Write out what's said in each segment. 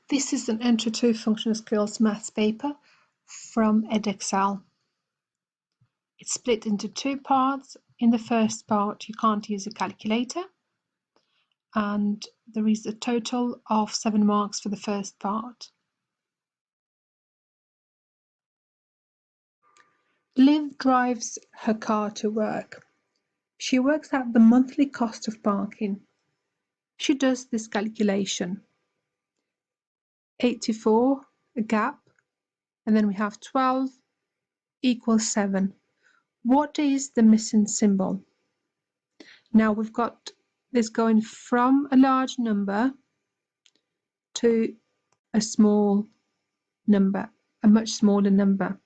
This is an Entry 2 Functional Skills Maths paper from Edexcel. It's split into two parts. In the first part, you can't use a calculator, and there is a total of 7 marks for the first part. Liv drives her car to work. She works out the monthly cost of parking. She does this calculation. 84, a gap, and then we have 12 equals 7. What is the missing symbol? Now we've got this going from a large number to a small number, a much smaller number.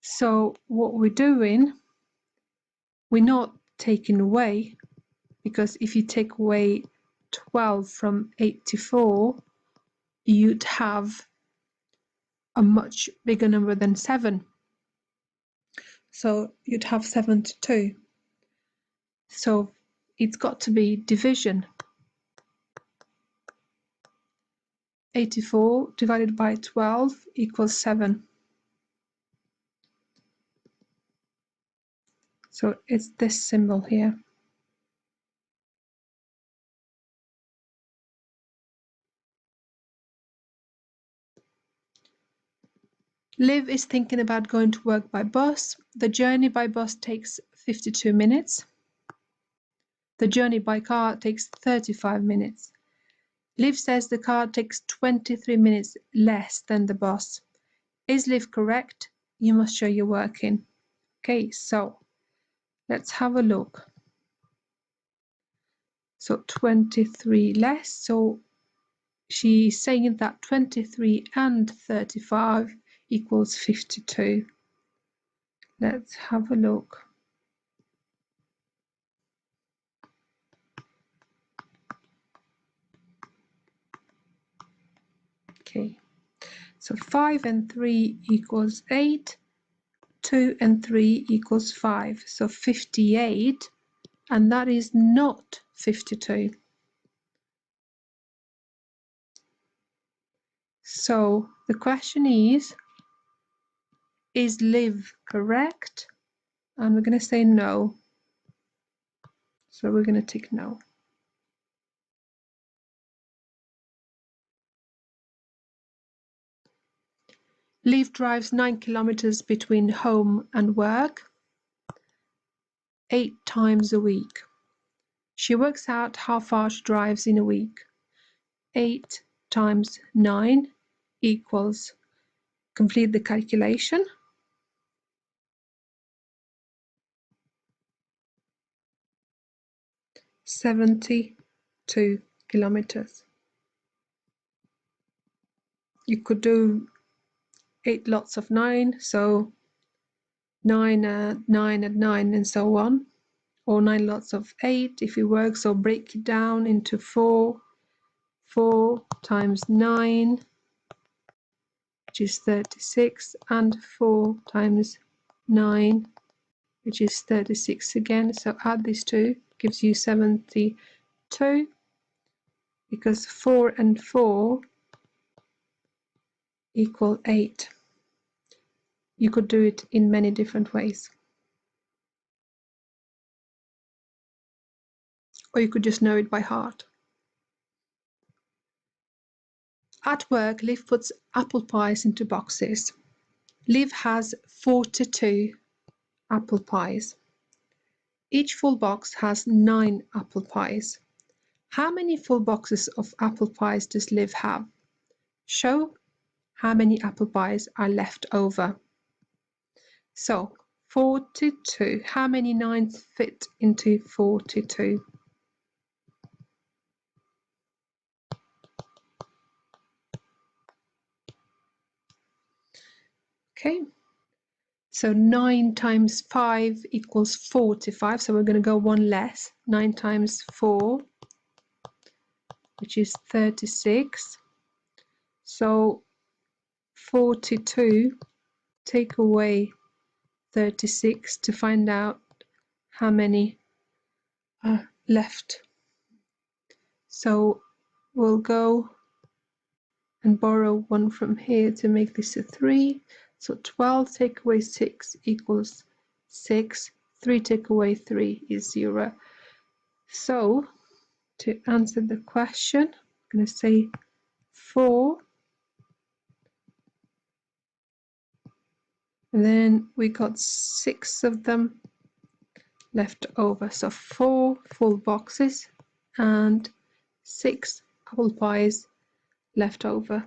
So what we're doing, we're not taking away, because if you take away 12 from 84, you'd have a much bigger number than 7. So you'd have 72. So it's got to be division. 84 divided by 12 equals 7. So it's this symbol here. Liv is thinking about going to work by bus. The journey by bus takes 52 minutes. The journey by car takes 35 minutes. Liv says the car takes 23 minutes less than the bus. Is Liv correct? You must show your working. Okay, so let's have a look. So 23 less, so she's saying that 23 and 35 equals 52. Let's have a look. Okay, so 5 and 3 equals 8, 2 and 3 equals 5, so 58, and that is not 52. So the question is Liv correct? And we're going to say no. So we're going to tick no. Liv drives 9 kilometers between home and work 8 times a week. She works out how far she drives in a week. 8 times 9 equals, complete the calculation. (72 kilometers). You could do 8 lots of 9, so 9 and 9 and 9 and so on, or 9 lots of 8 if it works, or break it down into 4. 4 times 9, which is 36, and 4 times 9, which is 36 again. So add these two, gives you 72, because 4 and 4 equal 8. You could do it in many different ways. Or you could just know it by heart. At work, Liv puts apple pies into boxes. Liv has 42 apple pies. Each full box has 9 apple pies. How many full boxes of apple pies does Liv have? Show how many apple pies are left over. So 42, how many 9s fit into 42? Okay, so 9 times 5 equals 45, so we're going to go one less. 9 times 4, which is 36. So 42, take away 36 to find out how many are left. So we'll go and borrow 1 from here to make this a 3. So 12 take away 6 equals 6. 3 take away 3 is 0. So to answer the question, I'm going to say 4. And then we got 6 of them left over. So 4 full boxes and 6 apple pies left over.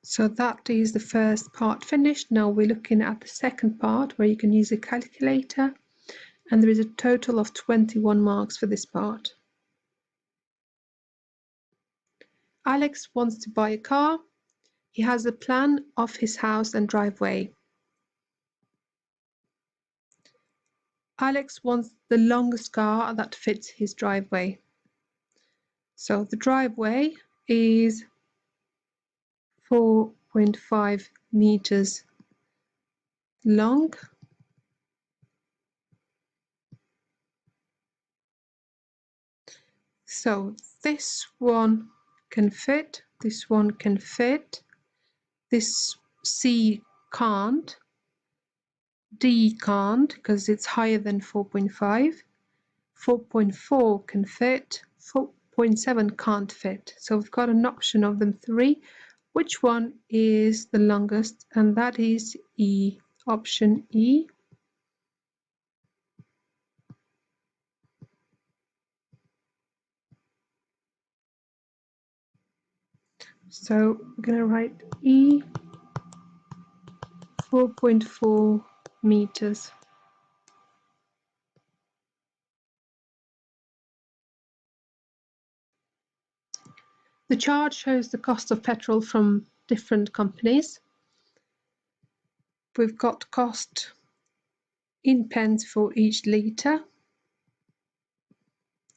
So that is the first part finished. Now we're looking at the second part where you can use a calculator, and there is a total of 21 marks for this part. Alex wants to buy a car. He has a plan of his house and driveway. Alex wants the longest car that fits his driveway. So the driveway is 4.5 meters long. So this one can fit, this one can fit, this C can't, D can't because it's higher than 4.5, 4.4 can fit, 4.7 can't fit. So we've got an option of them 3. Which one is the longest? And that is E, option E. So we're going to write E, 4.4 meters. The chart shows the cost of petrol from different companies. We've got cost in pence for each litre.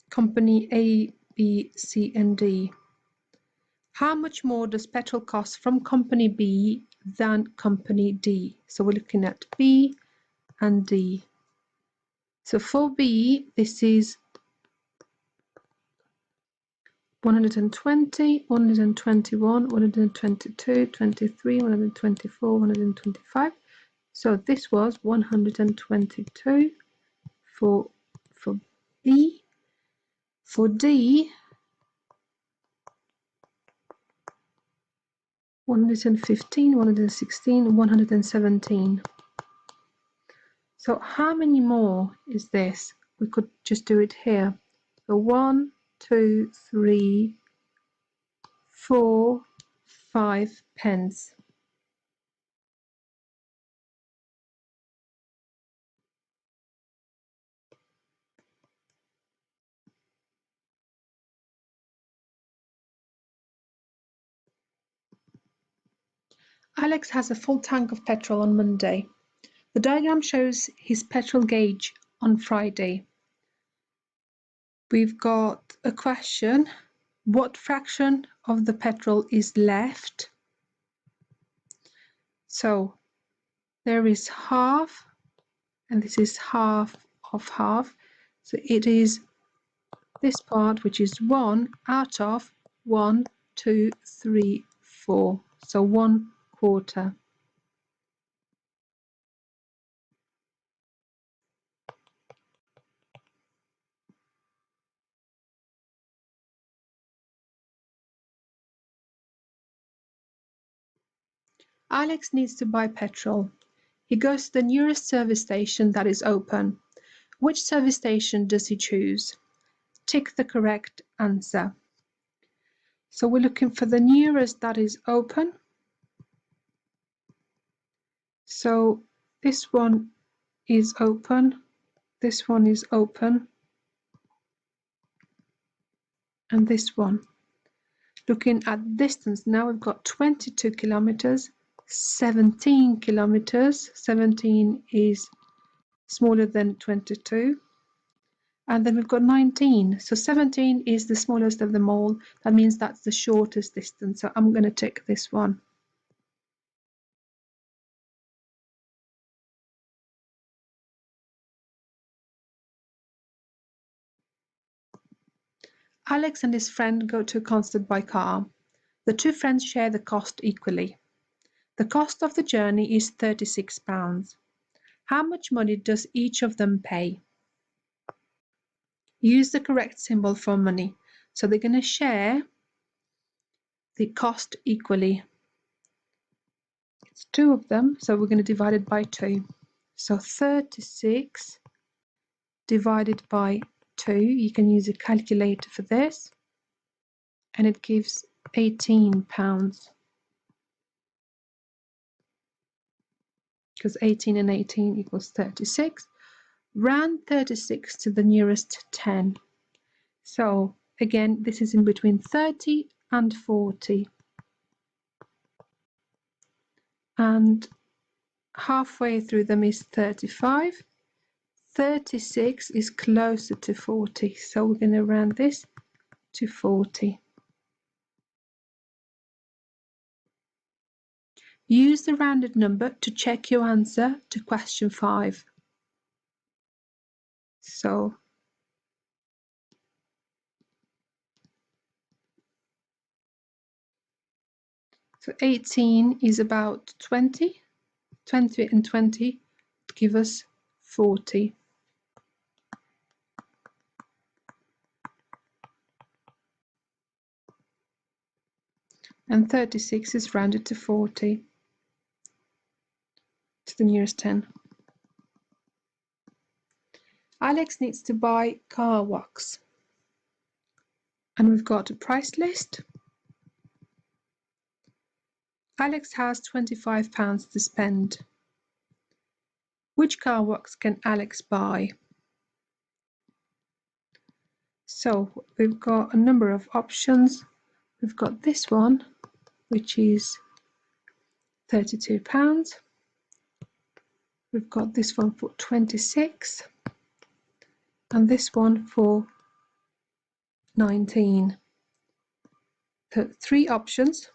Company A, B, C and D. How much more does petrol cost from company B than company D? So we're looking at B and D. So for B, this is 120, 121, 122, 23, 124, 125. So this was 122 for B. For D, 115, 116, 117. So how many more is this? We could just do it here. So 1, 2, 3, 4, 5 pence. Alex has a full tank of petrol on Monday. The diagram shows his petrol gauge on Friday. We've got a question. What fraction of the petrol is left? So there is half, and this is half of half. So it is this part, which is 1 out of 1, 2, 3, 4. So 1/4. Alex needs to buy petrol. He goes to the nearest service station that is open. Which service station does he choose? Tick the correct answer. So we're looking for the nearest that is open. So this one is open, this one is open, and this one. Looking at distance, now we've got 22 kilometers, 17 kilometers, 17 is smaller than 22, and then we've got 19. So 17 is the smallest of them all. That means that's the shortest distance. So I'm going to tick this one. Alex and his friend go to a concert by car. The two friends share the cost equally. The cost of the journey is £36. How much money does each of them pay? Use the correct symbol for money. So they're going to share the cost equally. It's two of them, so we're going to divide it by 2. So 36 divided by 2, you can use a calculator for this, and it gives £18. Because 18 and 18 equals 36. Round 36 to the nearest 10. So again, this is in between 30 and 40. And halfway through them is 35. 36 is closer to 40, so we're going to round this to 40. Use the rounded number to check your answer to question 5. So 18 is about 20. 20 and 20 give us 40. And 36 is rounded to 40, to the nearest 10. Alex needs to buy car wax. And we've got a price list. Alex has £25 to spend. Which car wax can Alex buy? So we've got a number of options. We've got this one, which is £32. We've got this one for 26, and this one for 19. So 3 options,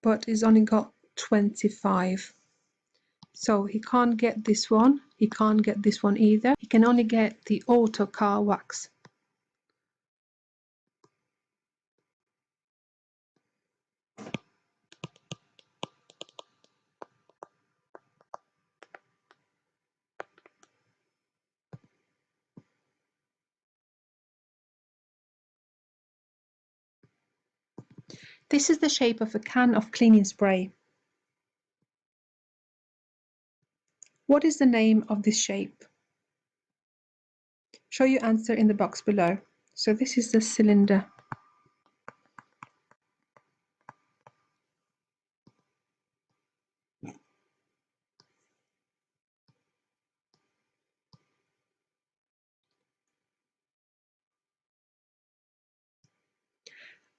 but he's only got 25. So he can't get this one, he can't get this one either. He can only get the auto car wax. This is the shape of a can of cleaning spray. What is the name of this shape? Show your answer in the box below. So this is the cylinder.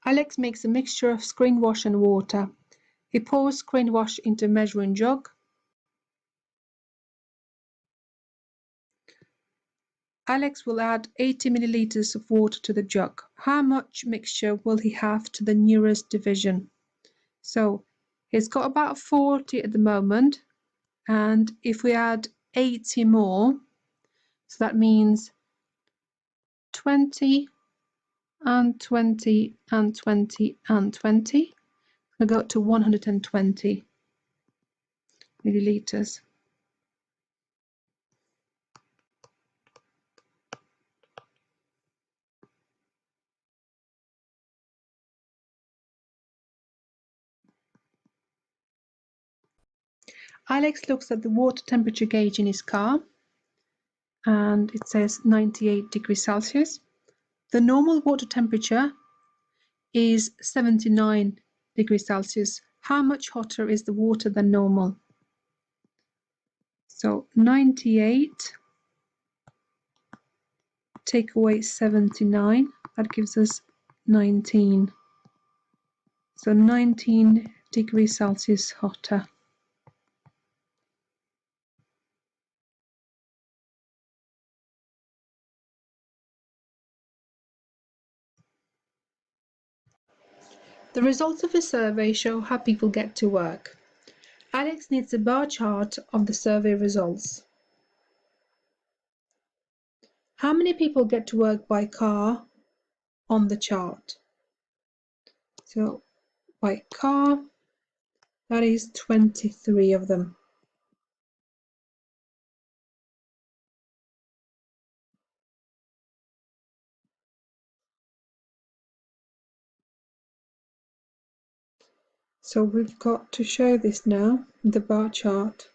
Alex makes a mixture of screen wash and water. He pours screen wash into a measuring jug. Alex will add 80 milliliters of water to the jug. How much mixture will he have to the nearest division? So he's got about 40 at the moment, and if we add 80 more, so that means 20 and 20 and 20 and 20. We'll go to 120 milliliters. Alex looks at the water temperature gauge in his car, and it says 98 degrees Celsius. The normal water temperature is 79 degrees Celsius. How much hotter is the water than normal? So 98 take away 79, that gives us 19. So 19 degrees Celsius hotter. The results of the survey show how people get to work. Alex needs a bar chart of the survey results. How many people get to work by car on the chart. So by car, that is 23 of them. So we've got to show this now in the bar chart.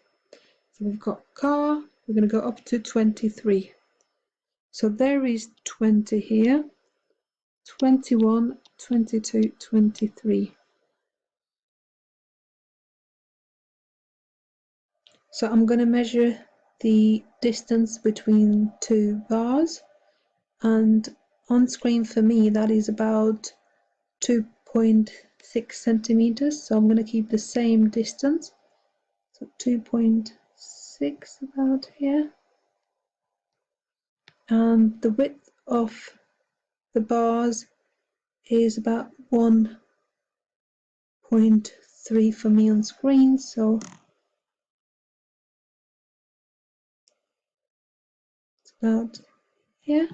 So we've got car, we're going to go up to 23. So there is 20 here, 21, 22, 23. So I'm going to measure the distance between two bars, and on screen for me that is about 2.6 centimeters. So I'm going to keep the same distance. So 2.6 about here. And the width of the bars is about 1.3 for me on screen. So it's about here.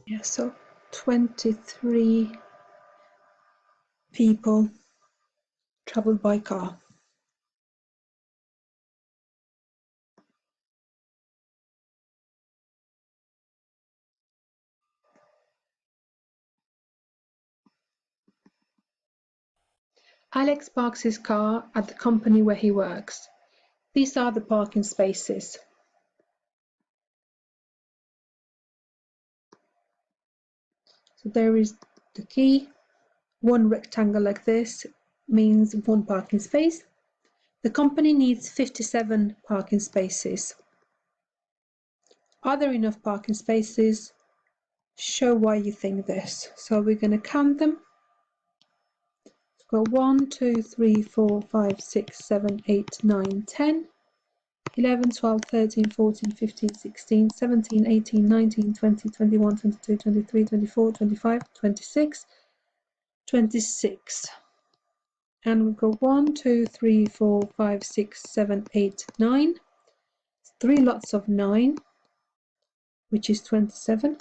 Yeah, so 23 people traveled by car. Alex parks his car at the company where he works. These are the parking spaces. So there is the key. One rectangle like this means one parking space. The company needs 57 parking spaces. Are there enough parking spaces? Show why you think this. So we're going to count them. We've got 1, 2, 3, 4, 5, 6, 7, 8, 9, 10, 11, 12, 13, 14, 15, 16, 17, 18, 19, 20, 21, 22, 23, 24, 25, 26, 26. And we've got 1, 2, 3, 4, 5, 6, 7, 8, 9. 3 lots of 9, which is 27.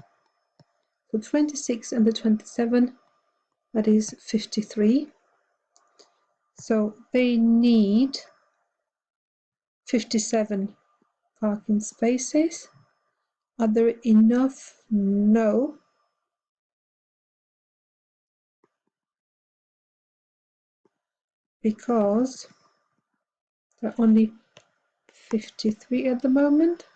So 26 and the 27, that is 53. So they need 57 parking spaces. Are there enough? No. Because there are only 53 at the moment.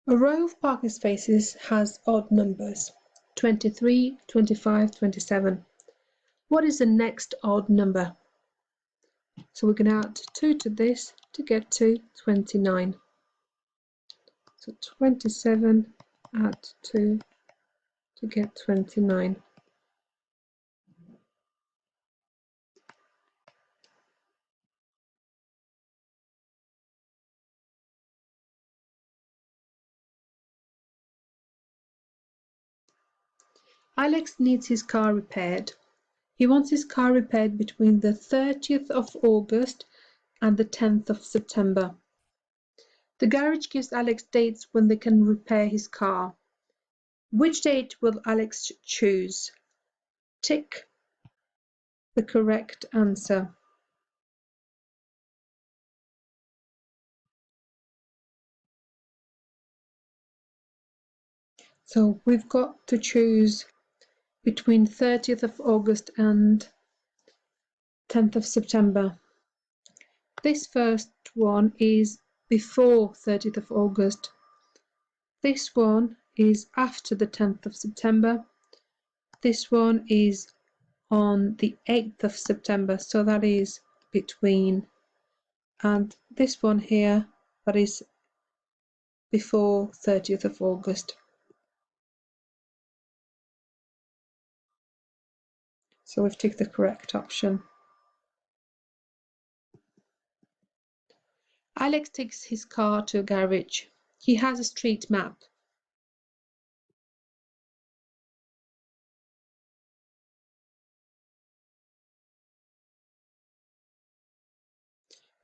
A row of parking spaces has odd numbers: 23, 25, 27. What is the next odd number? So we're going to add 2 to this to get to 29. So 27 add 2 to get 29. Alex needs his car repaired. He wants his car repaired between the 30th of August and the 10th of September. The garage gives Alex dates when they can repair his car. Which date will Alex choose? Tick the correct answer. So we've got to choose between 30th of August and 10th of September. This first one is before 30th of August. This one is after the 10th of September. This one is on the 8th of September, so that is between. And this one here, that is before 30th of August. So we've ticked the correct option. Alex takes his car to a garage. He has a street map.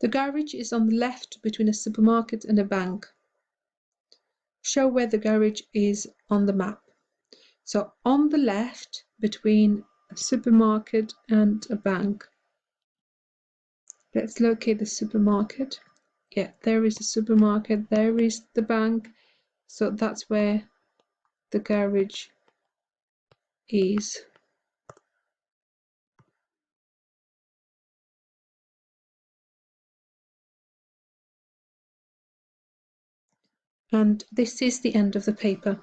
The garage is on the left between a supermarket and a bank. Show where the garage is on the map. So on the left between a supermarket and a bank. Let's locate the supermarket. Yeah, there is the supermarket, there is the bank. So that's where the garage is. And this is the end of the paper.